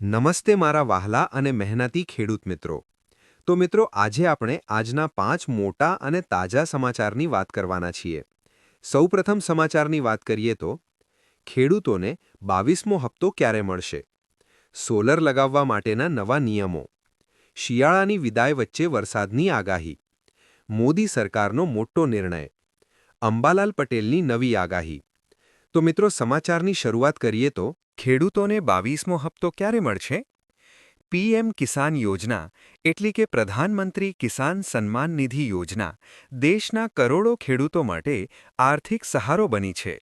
નમસ્તે મારા વહાલા અને મહેનતી ખેડૂત મિત્રો. તો મિત્રો આજે આપણે આજના 5 મોટા અને તાજા સમાચારની વાત કરવાના છીએ. સૌપ્રથમ સમાચારની વાત કરીએ તો ખેડૂતોને 22મો હપ્તો ક્યારે મળશે? સોલર લગાવવા માટેના નવા નિયમો. શિયાળાની વિદાય વચ્ચે વરસાદની આગાહી. મોદી સરકારનો મોટો નિર્ણય. અંબાલાલ પટેલની નવી આગાહી. તો મિત્રો સમાચારની શરૂઆત કરીએ તો ખેડૂતોને 22મો હપ્તો ક્યારે મળશે? પીએમ કિસાન યોજના એટલે કે પ્રધાનમંત્રી કિસાન સન્માન નિધિ યોજના દેશના કરોડો ખેડૂતો માટે આર્થિક સહારો બની છે.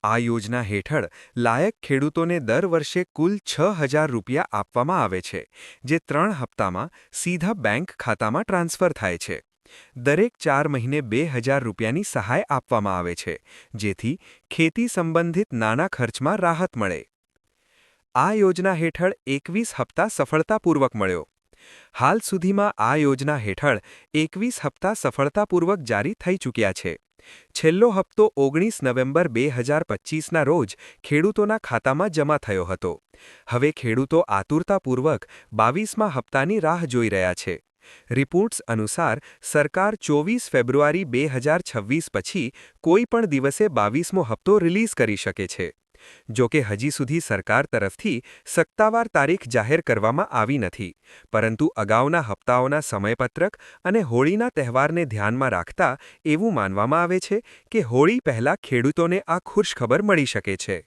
આ યોજના હેઠળ લાયક ખેડૂતોને દર વર્ષે કુલ 6,000 રૂપિયા આપવામાં આવે છે, જે 3 હપ્તામાં સીધા બેંક ખાતામાં ટ્રાન્સફર થાય છે. દરેક 4 મહિને 2,000 રૂપિયાની સહાય આપવામાં આવે છે, જેથી ખેતી સંબંધિત નાના ખર્ચમાં રાહત મળે. આ યોજના હેઠળ 21 હપ્તા સફળતાપૂર્વક મળ્યો. હાલ સુધીમાં આ યોજના હેઠળ 21 હપ્તા સફળતાપૂર્વક જારી થઈ ચૂક્યા છે. છેલ્લો હપ્તો 19 નવેમ્બર 2025ના રોજ ખેડૂતોના ખાતામાં જમા થયો હતો. હવે ખેડૂતો આતુરતાપૂર્વક 22મા હપ્તાની રાહ જોઈ રહ્યા છે. રિપોર્ટ્સ અનુસાર સરકાર 24 ફેબ્રુઆરી 2026 પછી કોઈ પણ દિવસે 22મો હપ્તો રિલીઝ કરી શકે છે. જો કે હજી સુધી સરકાર તરફથી સત્તાવાર તારીખ જાહેર કરવામાં આવી નથી, પરંતુ અગાઉના હપ્તાઓના સમયપત્રક અને હોળીના તહેવારને ધ્યાનમાં રાખતા એવું માનવામાં આવે છે કે હોળી પહેલાં ખેડૂતોને આ ખુશખબર મળી શકે છે.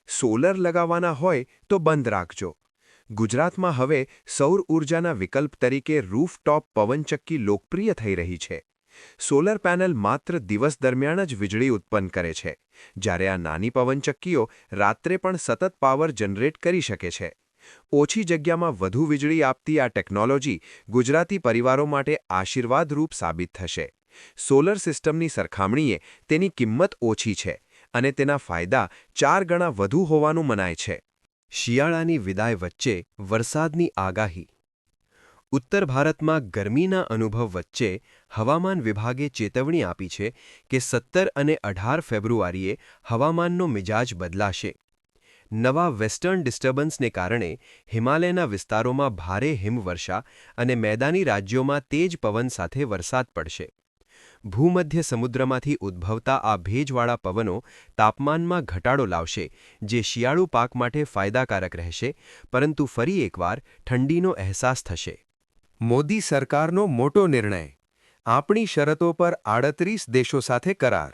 સોલર લગાવવાના હોય તો બંધ રાખજો. ગુજરાતમાં હવે સૌર ઊર્જાના વિકલ્પ તરીકે રૂફટોપ પવનચક્કી લોકપ્રિય થઈ રહી છે. સોલર પેનલ માત્ર દિવસ દરમિયાન જ વીજળી ઉત્પન્ન કરે છે, જ્યારે આ નાની પવનચક્કીઓ રાત્રે પણ સતત પાવર જનરેટ કરી શકે છે. ઓછી જગ્યામાં વધુ વીજળી આપતી આ ટેકનોલોજી ગુજરાતી પરિવારો માટે આશીર્વાદરૂપ સાબિત થશે. સોલર સિસ્ટમની સરખામણીએ તેની કિંમત ઓછી છે અને તેના ફાયદા 4 ગણા વધુ હોવાનું મનાય છે. શિયાળાની વિદાય વચ્ચે વરસાદની આગાહી. ઉત્તર ભારતમાં ગરમીના અનુભવ વચ્ચે હવામાન વિભાગે ચેતવણી આપી છે કે 17 અને 18 ફેબ્રુઆરીએ હવામાનનો મિજાજ બદલાશે. નવા વેસ્ટર્ન ડિસ્ટર્બન્સને કારણે હિમાલયના વિસ્તારોમાં ભારે હિમવર્ષા અને મેદાની રાજ્યોમાં તેજ પવન સાથે વરસાદ પડશે. ભૂમધ્ય સમુદ્રમાંથી ઉદ્ભવતા આ ભેજવાળા પવનો તાપમાનમાં ઘટાડો લાવશે, જે શિયાળુ પાક માટે ફાયદાકારક રહેશે, પરંતુ ફરી એકવાર ઠંડીનો અહેસાસ થશે. મોદી સરકારનો મોટો નિર્ણય. આપણી શરતો પર 38 દેશો સાથે કરાર.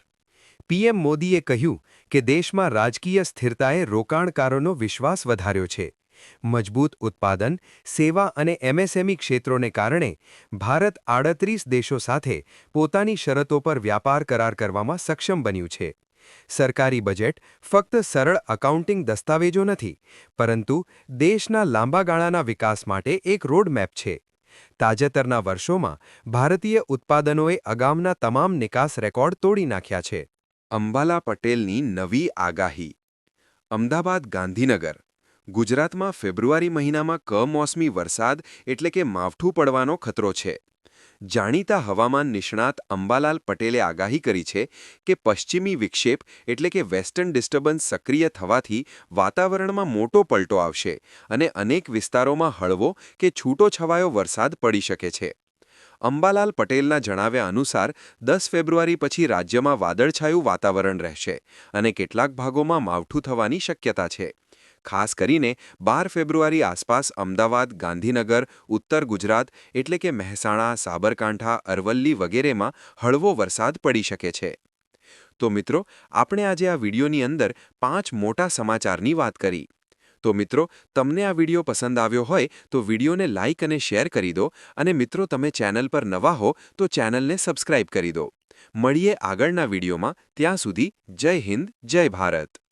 પીએમ મોદીએ કહ્યું કે દેશમાં રાજકીય સ્થિરતાએ રોકાણકારોનો વિશ્વાસ વધાર્યો છે. મજબૂત ઉત્પાદન, સેવા અને એમએસએમઈ ક્ષેત્રોને કારણે ભારત 38 દેશો સાથે પોતાની શરતો પર વ્યાપાર કરાર કરવામાં સક્ષમ બન્યું છે. સરકારી બજેટ ફક્ત સરળ એકાઉન્ટિંગ દસ્તાવેજો નથી, પરંતુ દેશના લાંબા ગાળાના વિકાસ માટે એક રોડમેપ છે. તાજેતરના વર્ષોમાં ભારતીય ઉત્પાદનોએ અગાઉના તમામ નિકાસ રેકોર્ડ તોડી નાખ્યા છે. અંબાલા પટેલની નવી આગાહી. અમદાવાદ ગાંધીનગર. ગુજરાતમાં ફેબ્રુઆરી મહિનામાં કમોસમી વરસાદ એટલે કે માવઠું પડવાનો ખતરો છે. જાણીતા હવામાન નિષ્ણાત અંબાલાલ પટેલે આગાહી કરી છે કે પશ્ચિમી વિક્ષેપ એટલે કે વેસ્ટર્ન ડિસ્ટર્બન્સ સક્રિય થવાથી વાતાવરણમાં મોટો પલટો આવશે અને અનેક વિસ્તારોમાં હળવો કે છૂટોછવાયો વરસાદ પડી શકે છે. અંબાલાલ પટેલના જણાવ્યા અનુસાર 10 ફેબ્રુઆરી પછી રાજ્યમાં વાદળછાયું વાતાવરણ રહેશે અને કેટલાક ભાગોમાં માવઠું થવાની શક્યતા છે. ખાસ કરીને 12 ફેબ્રુઆરી આસપાસ અમદાવાદ, ગાંધીનગર, ઉત્તર ગુજરાત એટલે કે મહેસાણા, સાબરકાંઠા, અરવલ્લી વગેરેમાં હળવો વરસાદ પડી શકે છે. તો મિત્રો, આપણે આજે આ વિડીયોની અંદર 5 મોટા સમાચારની વાત કરી. તો મિત્રો, તમને આ વિડીયો પસંદ આવ્યો હોય તો વિડીયોને લાઇક અને શેર કરી દો, અને મિત્રો તમે ચેનલ પર નવા હો તો ચેનલને સબસ્ક્રાઇબ કરી દો. મળીએ આગળના વિડીયોમાં. ત્યાં સુધી જય હિન્દ, જય ભારત.